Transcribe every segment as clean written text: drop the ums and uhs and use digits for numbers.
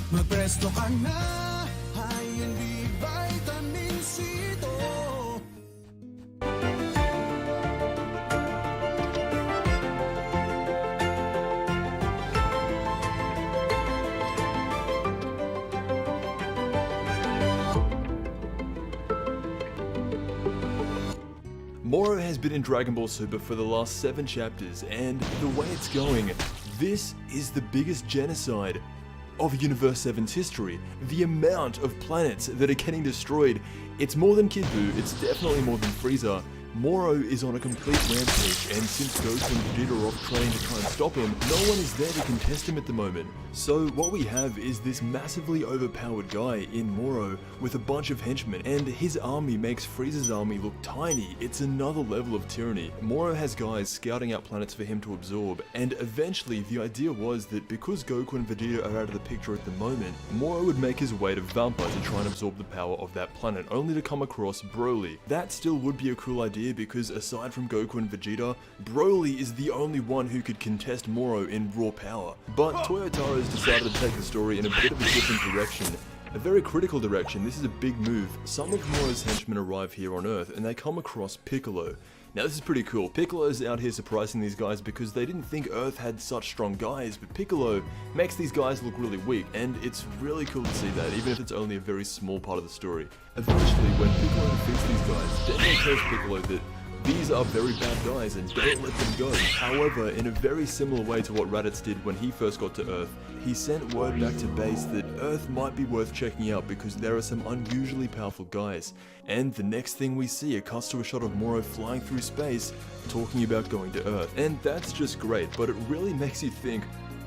Magpresto ka na, high and vitamin C to. Moro has been in Dragon Ball Super for the last 7 chapters, and the way it's going, this is the biggest genocide of Universe 7's history. The amount of planets that are getting destroyed, it's more than Kid Buu, it's definitely more than Frieza. Moro is on a complete rampage, and since Goku and Vegeta are off training to try and stop him, no one is there to contest him at the moment. So what we have is this massively overpowered guy in Moro with a bunch of henchmen, and his army makes Frieza's army look tiny. It's another level of tyranny. Moro has guys scouting out planets for him to absorb, and eventually the idea was that because Goku and Vegeta are out of the picture at the moment, Moro would make his way to Vampa to try and absorb the power of that planet, only to come across Broly. That still would be a cool idea, because aside from Goku and Vegeta, Broly is the only one who could contest Moro in raw power. But Toyotaro has decided to take the story in a bit of a different direction. A very critical direction. This is a big move. Some of Moro's henchmen arrive here on Earth, and they come across Piccolo. Now this is pretty cool. Piccolo's out here surprising these guys because they didn't think Earth had such strong guys, but Piccolo makes these guys look really weak, and it's really cool to see that, even if it's only a very small part of the story. Eventually, when Piccolo defeats these guys, Dende tells Piccolo that these are very bad guys and don't let them go. However, in a very similar way to what Raditz did when he first got to Earth, he sent word back to base that Earth might be worth checking out because there are some unusually powerful guys. And the next thing we see, it cuts to a shot of Moro flying through space, talking about going to Earth. And that's just great, but it really makes you think,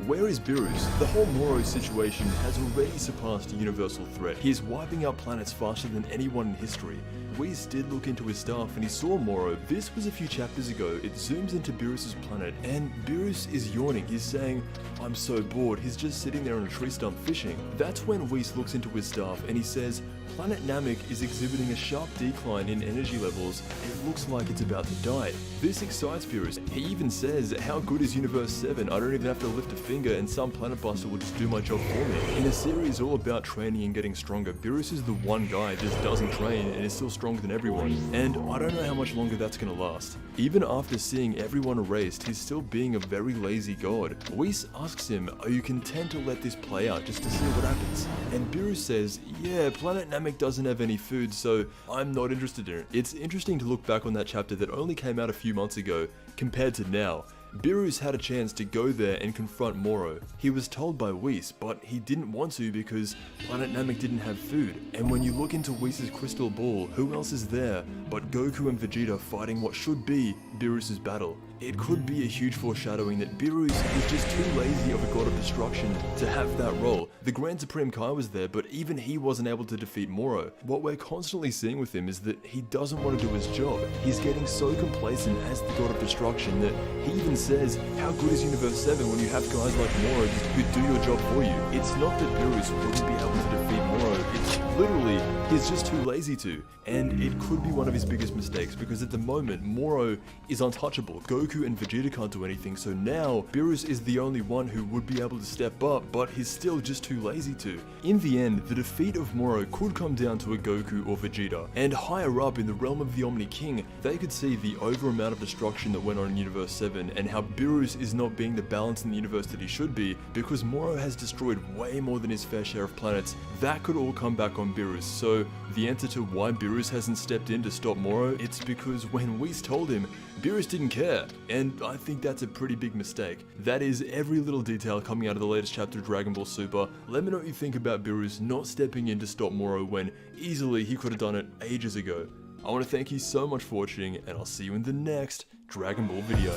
where is Beerus? The whole Moro situation has already surpassed a universal threat. He is wiping out planets faster than anyone in history. Whis did look into his staff and he saw Moro. This was a few chapters ago. It zooms into Beerus' planet, and Beerus is yawning. He's saying, "I'm so bored." He's just sitting there on a tree stump fishing. That's when Whis looks into his staff and he says, "Planet Namek is exhibiting a sharp decline in energy levels, and it looks like it's about to die." This excites Beerus. He even says, "How good is Universe 7? I don't even have to lift a finger and some planet buster will just do my job for me." In a series all about training and getting stronger, Beerus is the one guy that just doesn't train and is still stronger than everyone. And I don't know how much longer that's gonna last. Even after seeing everyone erased, he's still being a very lazy god. Whis asks him, "Are you content to let this play out just to see what happens?" And Beerus says, "Yeah, Planet Namek doesn't have any food, so I'm not interested in it." It's interesting to look back on that chapter that only came out a few months ago, compared to now. Beerus had a chance to go there and confront Moro. He was told by Whis, but he didn't want to because Planet Namek didn't have food. And when you look into Whis' crystal ball, who else is there but Goku and Vegeta fighting what should be Beerus' battle? It could be a huge foreshadowing that Beerus is just too lazy of a god of destruction to have that role. The Grand Supreme Kai was there, but even he wasn't able to defeat Moro. What we're constantly seeing with him is that he doesn't want to do his job. He's getting so complacent as the god of destruction that he even says, "How good is Universe 7 when you have guys like Moro who do your job for you?" It's not that Beerus wouldn't be able to defeat Moro, it's literally, he's just too lazy to. And it could be one of his biggest mistakes because at the moment, Moro is untouchable. Goku Goku and Vegeta can't do anything, so now Beerus is the only one who would be able to step up, but he's still just too lazy to. In the end, the defeat of Moro could come down to a Goku or Vegeta, and higher up in the realm of the Omni King, they could see the over amount of destruction that went on in Universe 7, and how Beerus is not being the balance in the universe that he should be, because Moro has destroyed way more than his fair share of planets. That could all come back on Beerus, so the answer to why Beerus hasn't stepped in to stop Moro, it's because when Whis told him, Beerus didn't care, and I think that's a pretty big mistake. That is every little detail coming out of the latest chapter of Dragon Ball Super. Let me know what you think about Beerus not stepping in to stop Moro when easily he could have done it ages ago. I want to thank you so much for watching, and I'll see you in the next Dragon Ball video.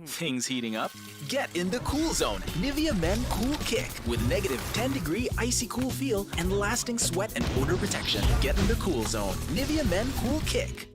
Things heating up? Get in the cool zone. Nivea Men Cool Kick with negative 10-degree icy cool feel and lasting sweat and odor protection. Get in the cool zone. Nivea Men Cool Kick.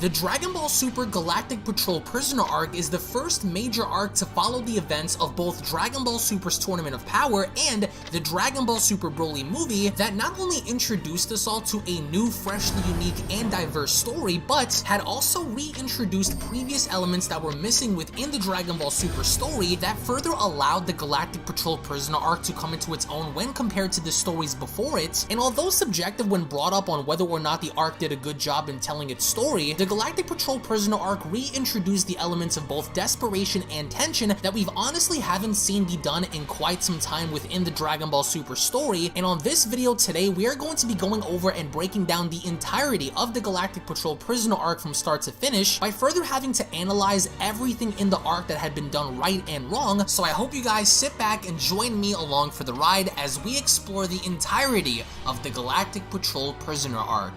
The Dragon Ball Super Galactic Patrol Prisoner Arc is the first major arc to follow the events of both Dragon Ball Super's Tournament of Power and the Dragon Ball Super Broly movie that not only introduced us all to a new, freshly unique, and diverse story, but had also reintroduced previous elements that were missing within the Dragon Ball Super story that further allowed the Galactic Patrol Prisoner Arc to come into its own when compared to the stories before it. And although subjective when brought up on whether or not the arc did a good job in telling its story, the Galactic Patrol Prisoner Arc reintroduced the elements of both desperation and tension that we've honestly haven't seen be done in quite some time within the Dragon Ball Super story. And on this video today, we are going to be going over and breaking down the entirety of the Galactic Patrol Prisoner Arc from start to finish by further having to analyze everything in the arc that had been done right and wrong. So I hope you guys sit back and join me along for the ride as we explore the entirety of the Galactic Patrol Prisoner Arc.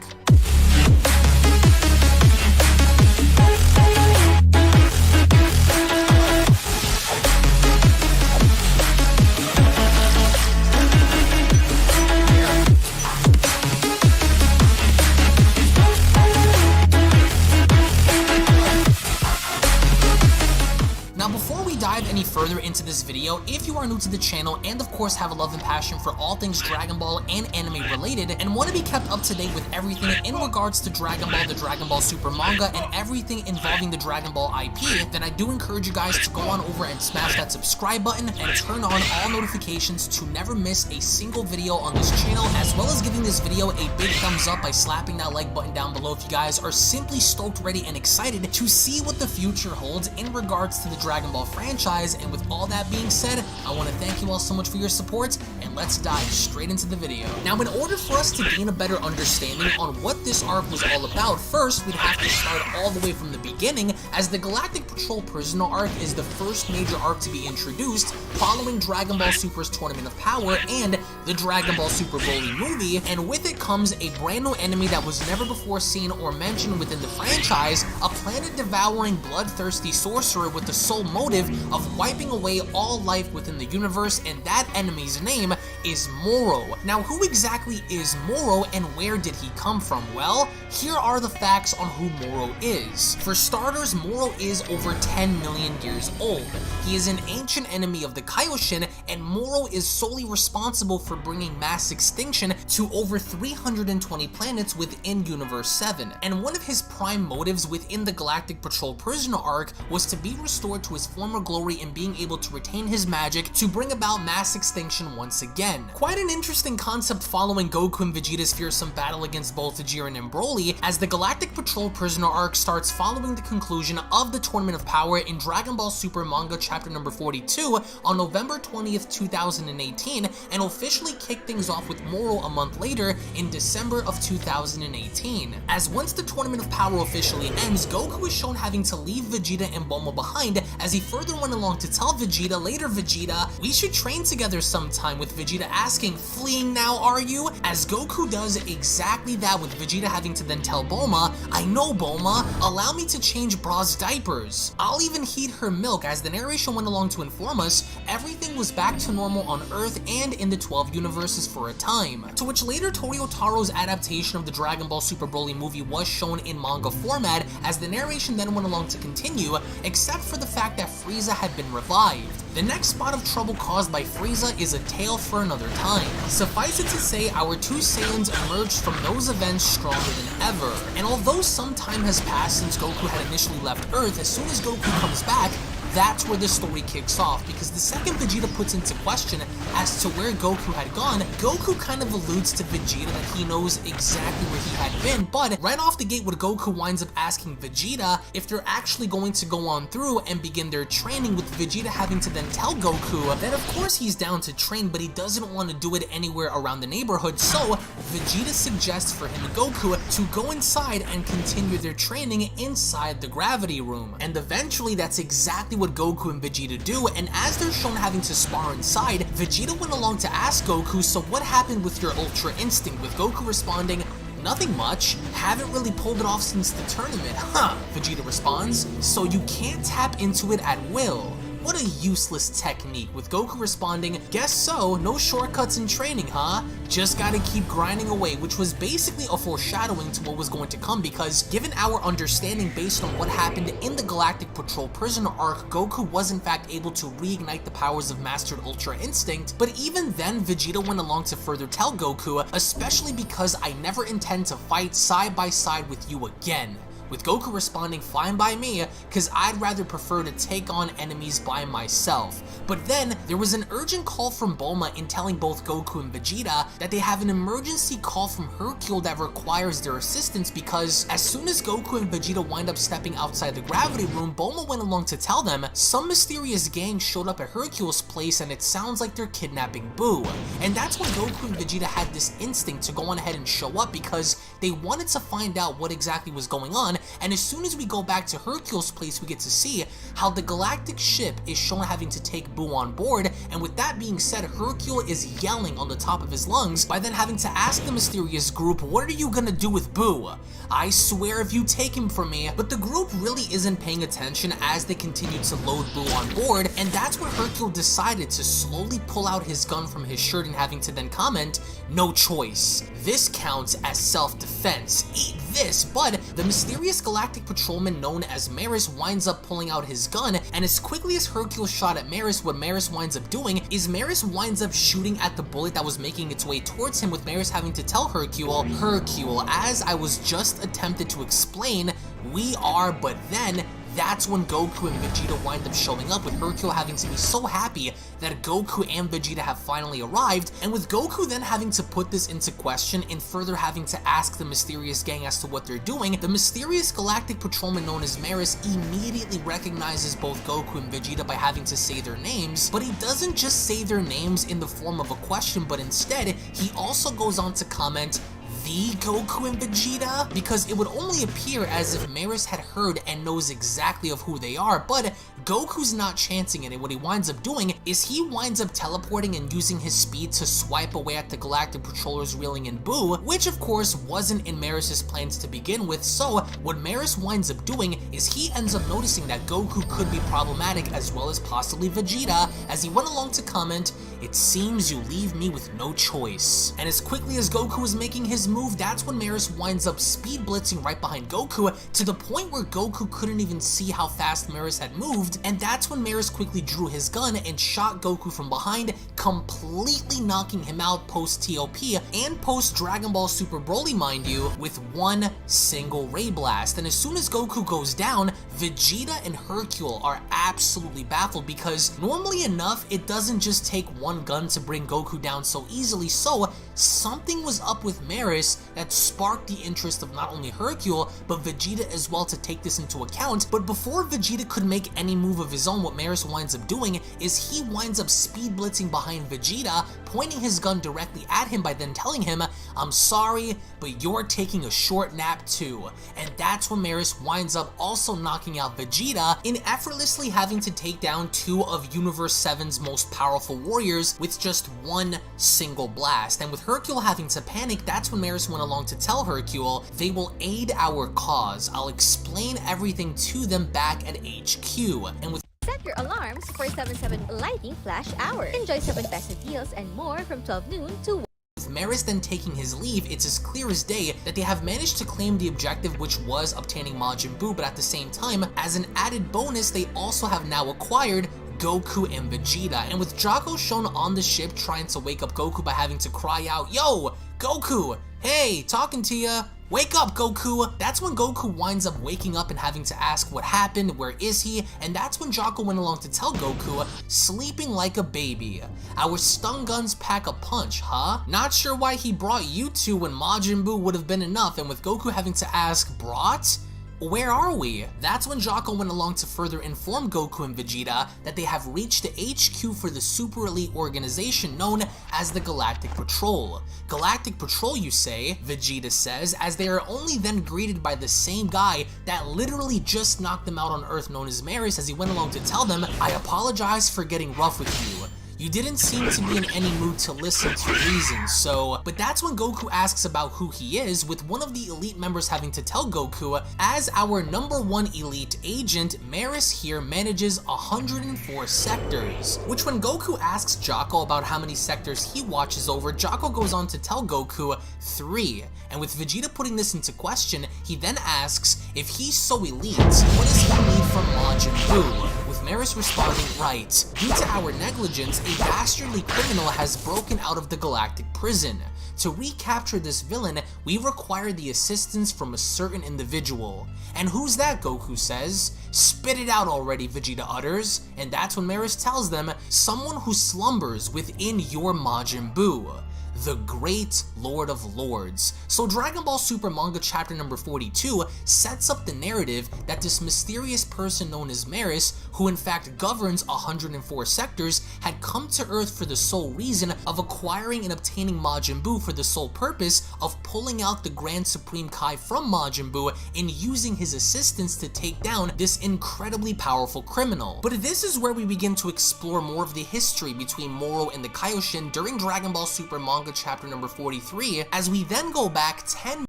Any further into this video, if you are new to the channel and of course have a love and passion for all things Dragon Ball and anime related and want to be kept up to date with everything in regards to Dragon Ball, the Dragon Ball Super manga, and everything involving the Dragon Ball IP, then I do encourage you guys to go on over and smash that subscribe button and turn on all notifications to never miss a single video on this channel, as well as giving this video a big thumbs up by slapping that like button down below if you guys are simply stoked, ready, and excited to see what the future holds in regards to the Dragon Ball franchise. And with all that being said, I want to thank you all so much for your support, and let's dive straight into the video. Now, in order for us to gain a better understanding on what this arc was all about, first we'd have to start all the way from the beginning, as the Galactic Patrol Prisoner Arc is the first major arc to be introduced following Dragon Ball Super's Tournament of Power and the Dragon Ball Super Broly movie, and with it comes a brand new enemy that was never before seen or mentioned within the franchise, a planet-devouring, bloodthirsty sorcerer with the sole motive of wiping away all life within the universe, and that enemy's name is Moro. Now, who exactly is Moro and where did he come from? Well, here are the facts on who Moro is. For starters, Moro is over 10 million years old. He is an ancient enemy of the Kaioshin, and Moro is solely responsible for bringing mass extinction to over 320 planets within Universe 7. And one of his prime motives within the Galactic Patrol Prisoner Arc was to be restored to his former glory and being able to retain his magic to bring about mass extinction once again. Quite an interesting concept following Goku and Vegeta's fearsome battle against both Jiren and Broly, as the Galactic Patrol Prisoner Arc starts following the conclusion of the Tournament of Power in Dragon Ball Super manga chapter number 42 on November 20th, 2018, and officially eventually kicked things off with Moro a month later in December of 2018. As once the Tournament of Power officially ends, Goku is shown having to leave Vegeta and Bulma behind as he further went along to tell Vegeta, later Vegeta, we should train together sometime, with Vegeta asking, fleeing now are you? As Goku does exactly that, with Vegeta having to then tell Bulma, I know Bulma, allow me to change Bra's diapers. I'll even heat her milk. As the narration went along to inform us, everything was back to normal on Earth and in the 12 universes for a time. To which later Toyotaro's adaptation of the Dragon Ball Super Broly movie was shown in manga format, as the narration then went along to continue, except for the fact that Frieza had been revived. The next spot of trouble caused by Frieza is a tale for another time. Suffice it to say, our two Saiyans emerged from those events stronger than ever. And although some time has passed since Goku had initially left Earth, as soon as Goku comes back, that's where the story kicks off, because the second Vegeta puts into question as to where Goku had gone, Goku kind of alludes to Vegeta that he knows exactly where he had been, but right off the gate when Goku winds up asking Vegeta if they're actually going to go on through and begin their training, with Vegeta having to then tell Goku that of course he's down to train, but he doesn't want to do it anywhere around the neighborhood, so Vegeta suggests for him and Goku to go inside and continue their training inside the gravity room. And eventually that's exactly what Goku and Vegeta do, and as they're shown having to spar inside, Vegeta went along to ask Goku, so what happened with your Ultra Instinct, with Goku responding, nothing much, haven't really pulled it off since the tournament. Huh, Vegeta responds, so you can't tap into it at will. What a useless technique, with Goku responding, guess so, no shortcuts in training, huh? Just gotta keep grinding away, which was basically a foreshadowing to what was going to come, because given our understanding based on what happened in the Galactic Patrol Prisoner arc, Goku was in fact able to reignite the powers of Mastered Ultra Instinct, but even then Vegeta went along to further tell Goku, especially because I never intend to fight side by side with you again. With Goku responding, fine by me, cause I'd rather prefer to take on enemies by myself. But then, there was an urgent call from Bulma in telling both Goku and Vegeta that they have an emergency call from Hercule that requires their assistance, because as soon as Goku and Vegeta wind up stepping outside the gravity room, Bulma went along to tell them some mysterious gang showed up at Hercule's place and it sounds like they're kidnapping Boo. And that's when Goku and Vegeta had this instinct to go on ahead and show up, because they wanted to find out what exactly was going on. And as soon as we go back to Hercule's place, we get to see how the galactic ship is shown having to take Boo on board, and with that being said, Hercule is yelling on the top of his lungs by then having to ask the mysterious group, what are you gonna do with Boo? I swear if you take him from me. But the group really isn't paying attention as they continue to load Boo on board, and that's when Hercule decided to slowly pull out his gun from his shirt and having to then comment, no choice. This counts as self-defense. Eat this. But the mysterious galactic patrolman known as Maris winds up pulling out his gun, and as quickly as Hercule shot at Maris, what Maris winds up doing is Maris winds up shooting at the bullet that was making its way towards him, with Maris having to tell Hercule, as I was just attempted to explain, we are, but then that's when Goku and Vegeta wind up showing up, with Hercule having to be so happy that Goku and Vegeta have finally arrived, and with Goku then having to put this into question and further having to ask the mysterious gang as to what they're doing, the mysterious galactic patrolman known as Maris immediately recognizes both Goku and Vegeta by having to say their names, but he doesn't just say their names in the form of a question, but instead, he also goes on to comment, the Goku and Vegeta? Because it would only appear as if Maris had heard and knows exactly of who they are, but Goku's not chancing it, and what he winds up doing is he winds up teleporting and using his speed to swipe away at the Galactic Patrollers reeling in Boo, which of course wasn't in Maris's plans to begin with, so what Maris winds up doing is he ends up noticing that Goku could be problematic as well as possibly Vegeta, as he went along to comment, it seems you leave me with no choice. And as quickly as Goku is making his move, that's when Maris winds up speed blitzing right behind Goku, to the point where Goku couldn't even see how fast Maris had moved, and that's when Maris quickly drew his gun and shot Goku from behind, completely knocking him out post-TOP and post-Dragon Ball Super Broly, mind you, with one single Ray Blast. And as soon as Goku goes down, Vegeta and Hercule are absolutely baffled, because normally enough, it doesn't just take one gun to bring Goku down so easily, so something was up with Maris Maris that sparked the interest of not only Hercule, but Vegeta as well to take this into account. But before Vegeta could make any move of his own, what Maris winds up doing is he winds up speed blitzing behind Vegeta, pointing his gun directly at him by then telling him, "I'm sorry, but you're taking a short nap too." And that's when Maris winds up also knocking out Vegeta in effortlessly having to take down two of Universe 7's most powerful warriors with just one single blast. And with Hercule having to panic, that's when Maris went along to tell Hercule, "They will aid our cause. I'll explain everything to them back at HQ." And with Set your alarms for 7/7 Lightning Flash Hour. Enjoy 7 peso deals and more from 12 noon to With Maris then taking his leave, it's as clear as day that they have managed to claim the objective, which was obtaining Majin Buu, but at the same time, as an added bonus, they also have now acquired Goku and Vegeta. And with Jocko shown on the ship trying to wake up Goku by having to cry out, "Yo, Goku, hey, talking to ya. Wake up, Goku!" That's when Goku winds up waking up and having to ask what happened, where is he, and that's when Jocko went along to tell Goku, "Sleeping like a baby. Our stun guns pack a punch, huh? Not sure why he brought you two when Majin Buu would have been enough." And with Goku having to ask, "Brought? Where are we?" That's when Jocko went along to further inform Goku and Vegeta that they have reached the HQ for the super elite organization known as the Galactic Patrol. Galactic Patrol, you say? Vegeta says, as they are only then greeted by the same guy that literally just knocked them out on Earth, known as Maris, as he went along to tell them, "I apologize for getting rough with you. You didn't seem to be in any mood to listen to reason, so..." But that's when Goku asks about who he is, with one of the elite members having to tell Goku, "As our #1 elite agent, Maris here manages 104 sectors." Which when Goku asks Jocko about how many sectors he watches over, Jocko goes on to tell Goku 3. And with Vegeta putting this into question, he then asks, if he's so elite, what does he need from Majin Buu? With Maris responding, "Right, due to our negligence, a dastardly criminal has broken out of the galactic prison. To recapture this villain, we require the assistance from a certain individual." "And who's that?" Goku says. "Spit it out already," Vegeta utters. And that's when Maris tells them, "Someone who slumbers within your Majin Buu, the Great Lord of Lords." So Dragon Ball Super Manga chapter number 42 sets up the narrative that this mysterious person known as Maris, who in fact governs 104 sectors, had come to Earth for the sole reason of acquiring and obtaining Majin Buu for the sole purpose of pulling out the Grand Supreme Kai from Majin Buu and using his assistance to take down this incredibly powerful criminal. But this is where we begin to explore more of the history between Moro and the Kaioshin during Dragon Ball Super Manga chapter number 43, as we then go back 10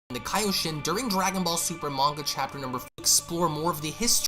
the Kaioshin during Dragon Ball Super Manga chapter number 4, explore more of the history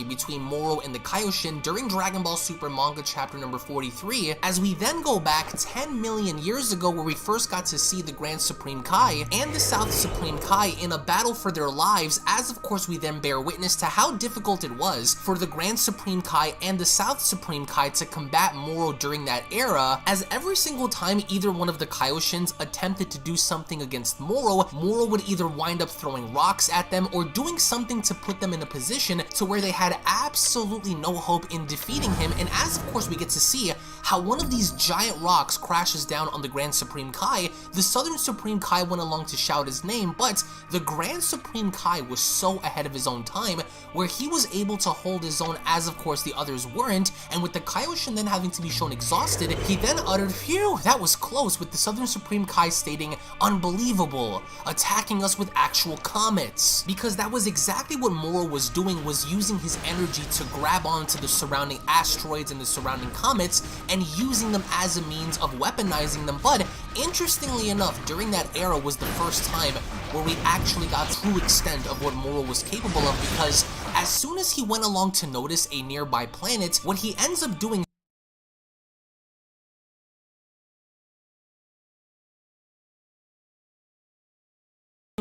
between Moro and the Kaioshin during Dragon Ball Super Manga chapter number 43, as we then go back 10 million years ago, where we first got to see the Grand Supreme Kai and the South Supreme Kai in a battle for their lives, as of course we then bear witness to how difficult it was for the Grand Supreme Kai and the South Supreme Kai to combat Moro during that era, as every single time either one of the Kaioshins attempted to do something against Moro, Moro would either wind up throwing rocks at them or doing something to put them in a position to where they had absolutely no hope in defeating him. And as of course we get to see how one of these giant rocks crashes down on the Grand Supreme Kai, the Southern Supreme Kai went along to shout his name, but the Grand Supreme Kai was so ahead of his own time where he was able to hold his own, as of course the others weren't. And with the Kaioshin then having to be shown exhausted, he then uttered, "Phew, that was close," with the Southern Supreme Kai stating, "Unbelievable, attacking us with actual comets." Because that was exactly what Moro was doing, was using his energy to grab onto the surrounding asteroids and the surrounding comets and using them as a means of weaponizing them. But interestingly enough, during that era was the first time where we actually got true extent of what Moro was capable of, because as soon as he went along to notice a nearby planet, what he ends up doing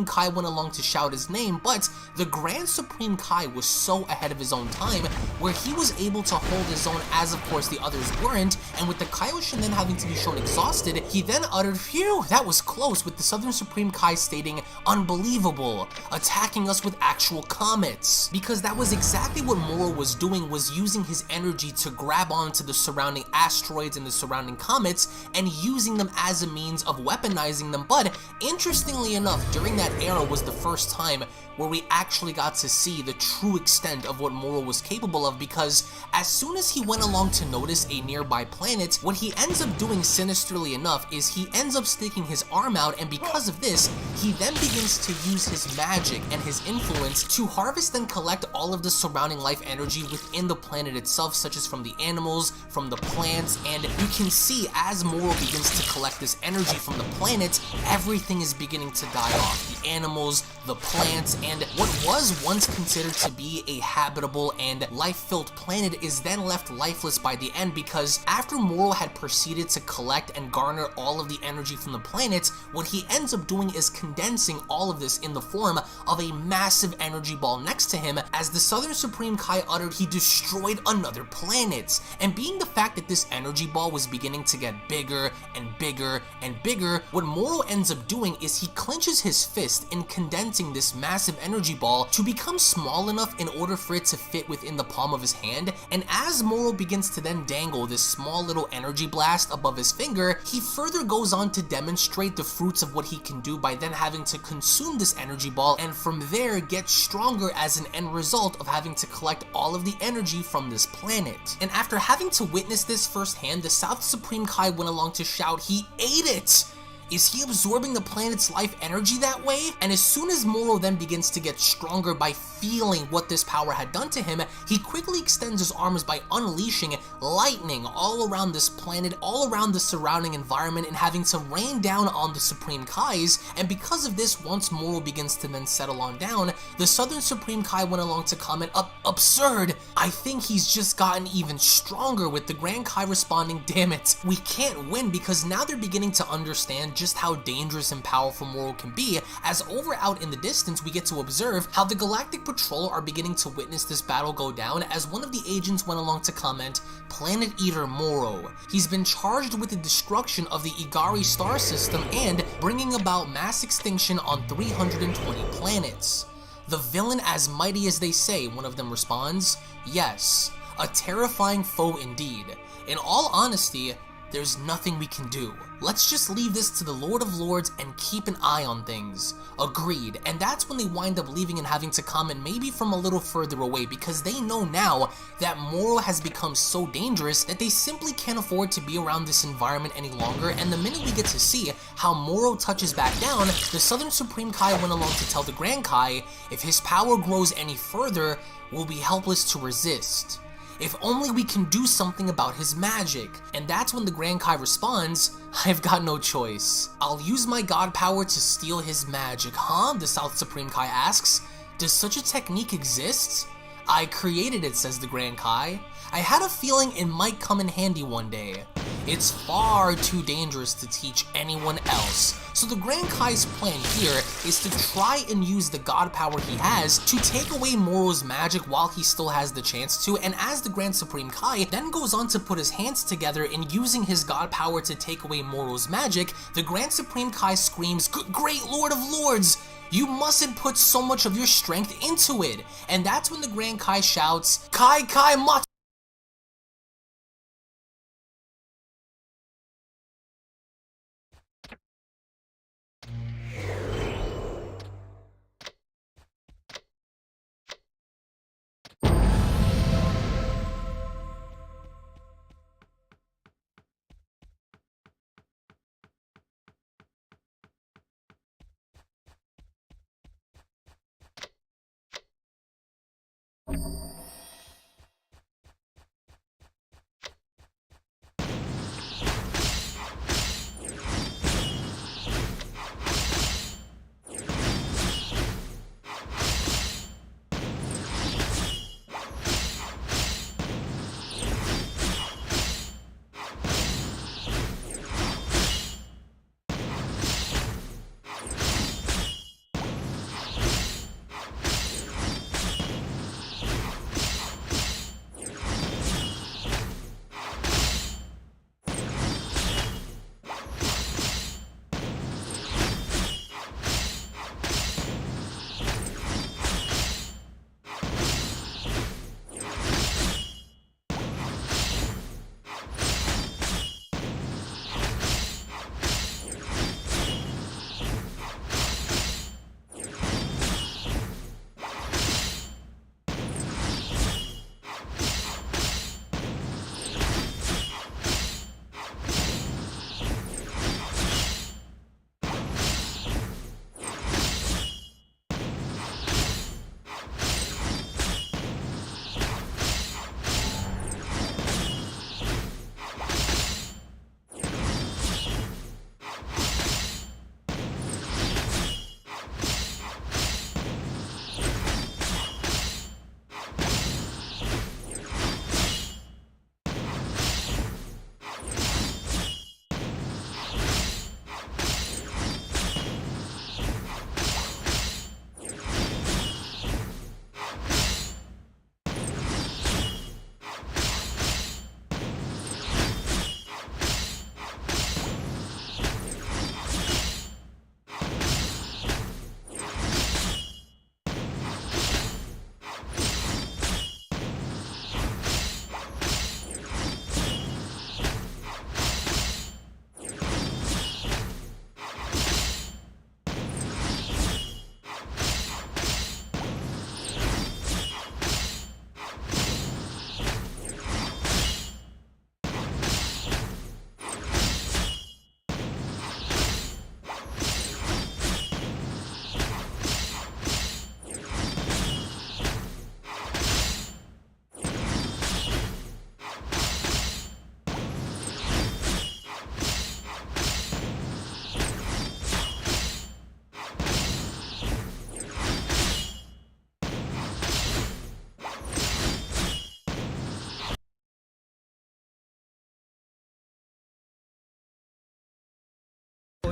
Kai went along to shout his name, but the Grand Supreme Kai was so ahead of his own time where he was able to hold his own, as of course the others weren't, and with the Kaioshin then having to be shown exhausted, he then uttered, "Phew, that was close," with the Southern Supreme Kai stating, "Unbelievable, attacking us with actual comets." Because that was exactly what Moro was doing, was using his energy to grab onto the surrounding asteroids and the surrounding comets and using them as a means of weaponizing them. But interestingly enough, during that era was the first time where we actually got to see the true extent of what Moro was capable of, because as soon as he went along to notice a nearby planet, what he ends up doing, sinisterly enough, is he ends up sticking his arm out, and because of this, he then begins to use his magic and his influence to harvest and collect all of the surrounding life energy within the planet itself, such as from the animals, from the plants, and you can see as Moro begins to collect this energy from the planet, everything is beginning to die off. The animals, the plants, and what was once considered to be a habitable and life-filled planet is then left lifeless by the end, because after Moro had proceeded to collect and garner all of the energy from the planet, what he ends up doing is condensing all of this in the form of a massive energy ball next to him. As the Southern Supreme Kai uttered, he destroyed another planet. And being the fact that this energy ball was beginning to get bigger and bigger and bigger, what Moro ends up doing is he clenches his fist in condensing this massive energy ball to become small enough in order for it to fit within the palm of his hand. And as Moro begins to then dangle this small little energy blast above his finger, he further goes on to demonstrate the fruits of what he can do by then having to consume this energy ball, and from there get stronger as an end result of having to collect all of the energy from this planet. And after having to witness this firsthand, the South Supreme Kai went along to shout, "He ate it!" Is he absorbing the planet's life energy that way? And as soon as Moro then begins to get stronger by feeling what this power had done to him, he quickly extends his arms by unleashing lightning all around this planet, all around the surrounding environment, and having to rain down on the Supreme Kais. And because of this, once Moro begins to then settle on down, the Southern Supreme Kai went along to comment, "Absurd! I think he's just gotten even stronger," with the Grand Kai responding, "Damn it, we can't win," because now they're beginning to understand just how dangerous and powerful Moro can be, as over out in the distance we get to observe how the Galactic Patrol are beginning to witness this battle go down, as one of the agents went along to comment, "Planet Eater Moro. He's been charged with the destruction of the Igari star system and bringing about mass extinction on 320 planets. The villain as mighty as they say," one of them responds. "Yes, a terrifying foe indeed. In all honesty, there's nothing we can do. Let's just leave this to the Lord of Lords and keep an eye on things." Agreed. And that's when they wind up leaving and having to comment maybe from a little further away, because they know now that Moro has become so dangerous that they simply can't afford to be around this environment any longer. And the minute we get to see how Moro touches back down, the Southern Supreme Kai went along to tell the Grand Kai, if his power grows any further, we'll be helpless to resist. If only we can do something about his magic. And that's when the Grand Kai responds, "I've got no choice. I'll use my god power to steal his magic." "Huh?" the South Supreme Kai asks. "Does such a technique exist?" "I created it," says the Grand Kai. "I had a feeling it might come in handy one day. It's far too dangerous to teach anyone else." So the Grand Kai's plan here is to try and use the god power he has to take away Moro's magic while he still has the chance to. And as the Grand Supreme Kai then goes on to put his hands together in using his god power to take away Moro's magic, the Grand Supreme Kai screams, "Great Lord of Lords! You mustn't put so much of your strength into it." And that's when the Grand Kai shouts, "Kai Mat!"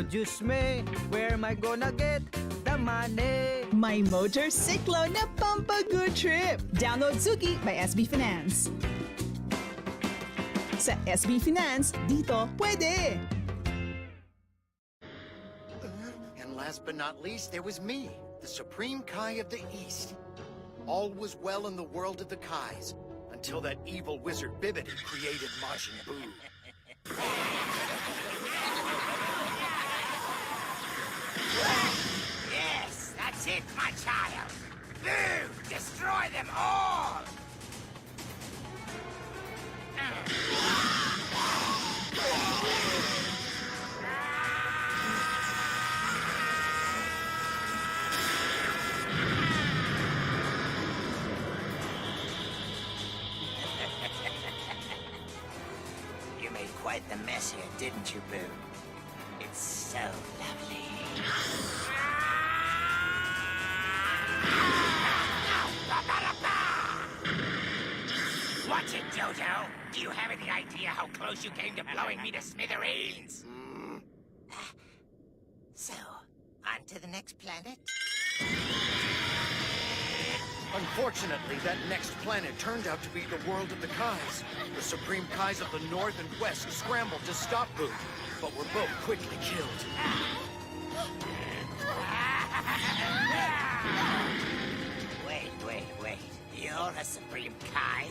Juice me, where am I gonna get the money? My motorsiklo na pampagood trip. Download Suki by SB Finance. Sa SB Finance, dito pwede. And last but not least, there was me, the Supreme Kai of the East. All was well in the world of the Kais, until that evil wizard Bibbit created Majin Buu. Yes, that's it, my child. Boo! Destroy them all! You made quite the mess here, didn't you, Boo? It's so lovely. Watch it, Jojo! Do you have any idea how close you came to blowing me to smithereens? So, on to the next planet? Unfortunately, that next planet turned out to be the world of the Kais. The Supreme Kais of the North and West scrambled to stop Boo, but were both quickly killed. Wait. You're a Supreme Kai?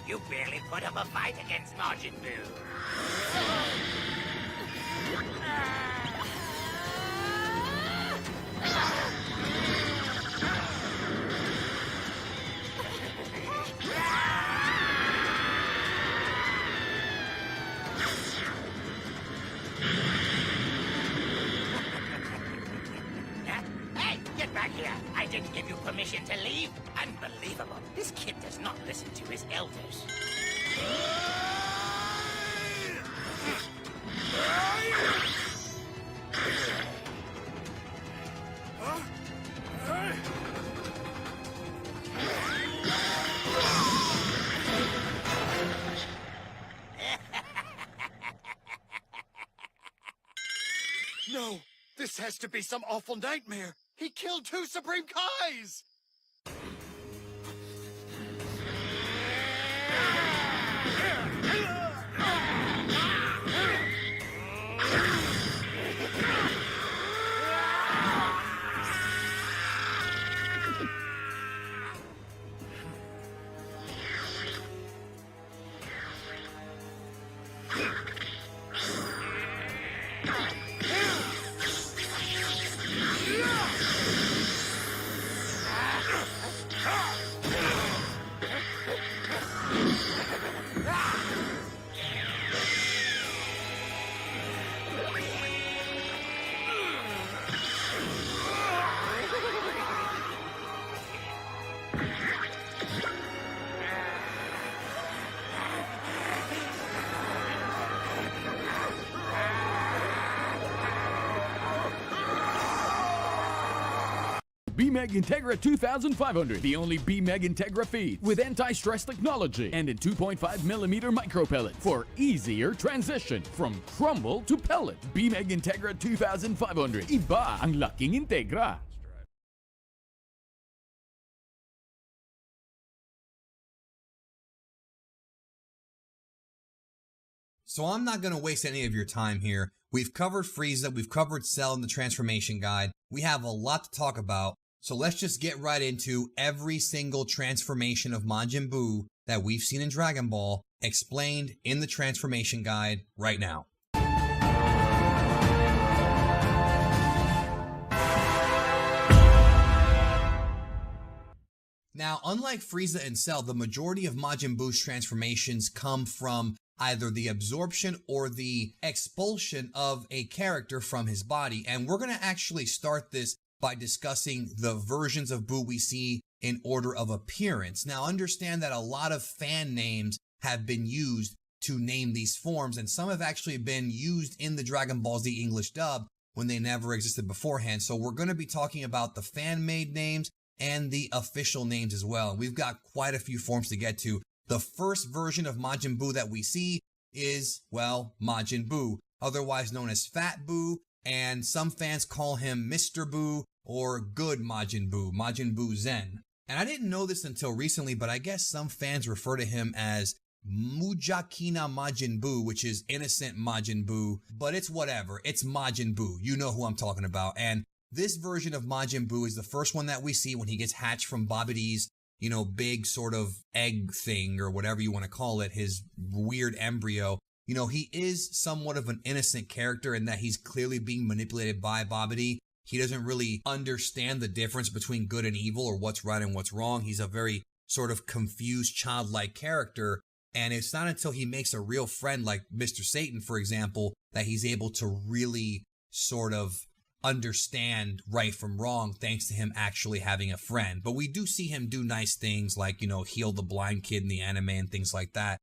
You barely put up a fight against Majin Buu. Hey, get back here! I didn't give you permission to leave. Unbelievable. This kid does not listen to his elders. No! This has to be some awful nightmare! He killed 2 Supreme Kais! BMEG Integra 2500, the only BMEG Integra feed with anti-stress technology and a 2.5mm micro pellet for easier transition from crumble to pellet. BMEG Integra 2500, iba ang laking Integra. So I'm not going to waste any of your time here. We've covered Frieza, we've covered Cell in the transformation guide. We have a lot to talk about. So let's just get right into every single transformation of Majin Buu that we've seen in Dragon Ball explained in the transformation guide right now. Now, unlike Frieza and Cell, the majority of Majin Buu's transformations come from either the absorption or the expulsion of a character from his body. And we're going to actually start this by discussing the versions of Buu we see in order of appearance. Now, understand that a lot of fan names have been used to name these forms, and some have actually been used in the Dragon Ball Z English dub when they never existed beforehand. So we're going to be talking about the fan-made names and the official names as well. And we've got quite a few forms to get to. The first version of Majin Buu that we see is, well, Majin Buu, otherwise known as Fat Buu, and some fans call him Mr. Buu or Good Majin Buu Zen. And I didn't know this until recently, but I guess some fans refer to him as Mujakina Majin Buu, which is innocent Majin Buu, but it's whatever. It's Majin Buu. You know who I'm talking about. And this version of Majin Buu is the first one that we see when he gets hatched from Babidi's, big sort of egg thing or whatever you want to call it, his weird embryo. He is somewhat of an innocent character in that he's clearly being manipulated by Babidi. He doesn't really understand the difference between good and evil or what's right and what's wrong. He's a very sort of confused, childlike character. And it's not until he makes a real friend like Mr. Satan, for example, that he's able to really sort of understand right from wrong thanks to him actually having a friend. But we do see him do nice things like, heal the blind kid in the anime and things like that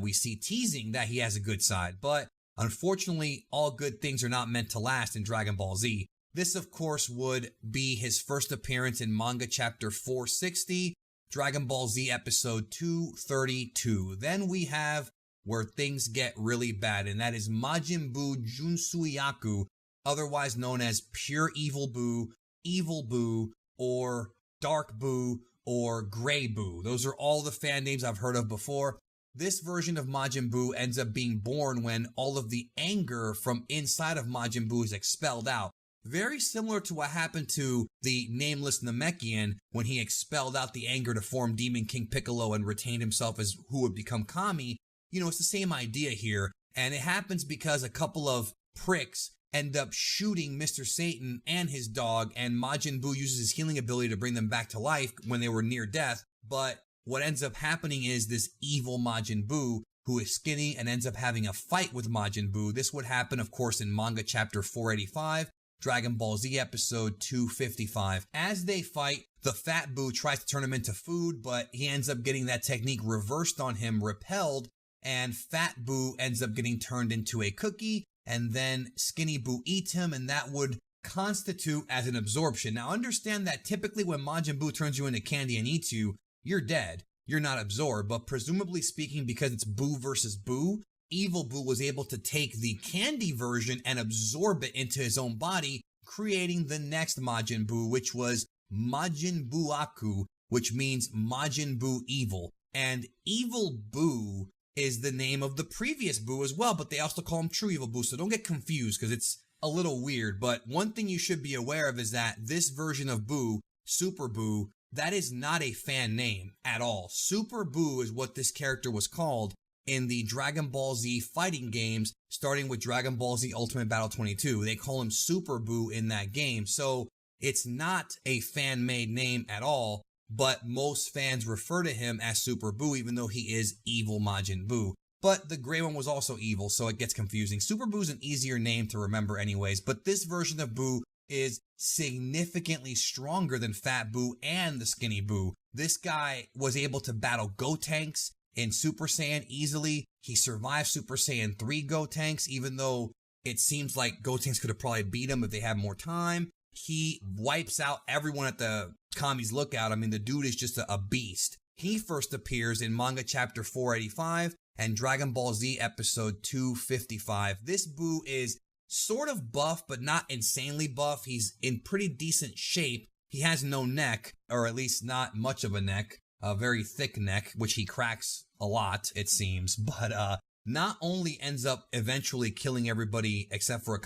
we see teasing that he has a good side. But unfortunately, all good things are not meant to last in Dragon Ball Z. This, of course, would be his first appearance in manga chapter 460, Dragon Ball Z episode 232. Then we have where things get really bad, and that is Majin Buu Junsuyaku, otherwise known as Pure Evil Buu, or Dark Buu, or Gray Buu. Those are all the fan names I've heard of before. This version of Majin Buu ends up being born when all of the anger from inside of Majin Buu is expelled out. Very similar to what happened to the nameless Namekian when he expelled out the anger to form Demon King Piccolo and retained himself as who would become Kami. It's the same idea here. And it happens because a couple of pricks end up shooting Mr. Satan and his dog, and Majin Buu uses his healing ability to bring them back to life when they were near death. But what ends up happening is this evil Majin Buu, who is skinny and ends up having a fight with Majin Buu. This would happen, of course, in manga chapter 485, Dragon Ball Z episode 255. As they fight, the fat Buu tries to turn him into food, but he ends up getting that technique reversed on him, repelled, and fat Buu ends up getting turned into a cookie, and then skinny Buu eats him, and that would constitute as an absorption. Now understand that typically when Majin Buu turns you into candy and eats you, you're dead. You're not absorbed, but presumably speaking, because it's Buu versus Buu, Evil Buu was able to take the candy version and absorb it into his own body, creating the next Majin Buu, which was Majin Buu-aku, which means Majin Buu Evil. And Evil Buu is the name of the previous Buu as well, but they also call him True Evil Buu, so don't get confused because it's a little weird. But one thing you should be aware of is that this version of Buu, Super Buu, that is not a fan name at all. Super Buu is what this character was called in the Dragon Ball Z fighting games, starting with Dragon Ball Z Ultimate Battle 22. They call him Super Buu in that game. So it's not a fan-made name at all, but most fans refer to him as Super Buu, even though he is evil Majin Buu. But the gray one was also evil, so it gets confusing. Super Buu is an easier name to remember anyways, but this version of Buu is significantly stronger than Fat Buu and the Skinny Buu. This guy was able to battle Gotenks in Super Saiyan easily. He survived Super Saiyan 3 Gotenks, even though it seems like Gotenks could have probably beat him if they had more time. He wipes out everyone at the Kami's Lookout. I mean, the dude is just a beast. He first appears in manga chapter 485 and Dragon Ball Z episode 255. This Buu is sort of buff, but not insanely buff. He's in pretty decent shape. He has no neck, or at least not much of a neck, a very thick neck, which he cracks a lot, it seems. But not only ends up eventually killing everybody except for a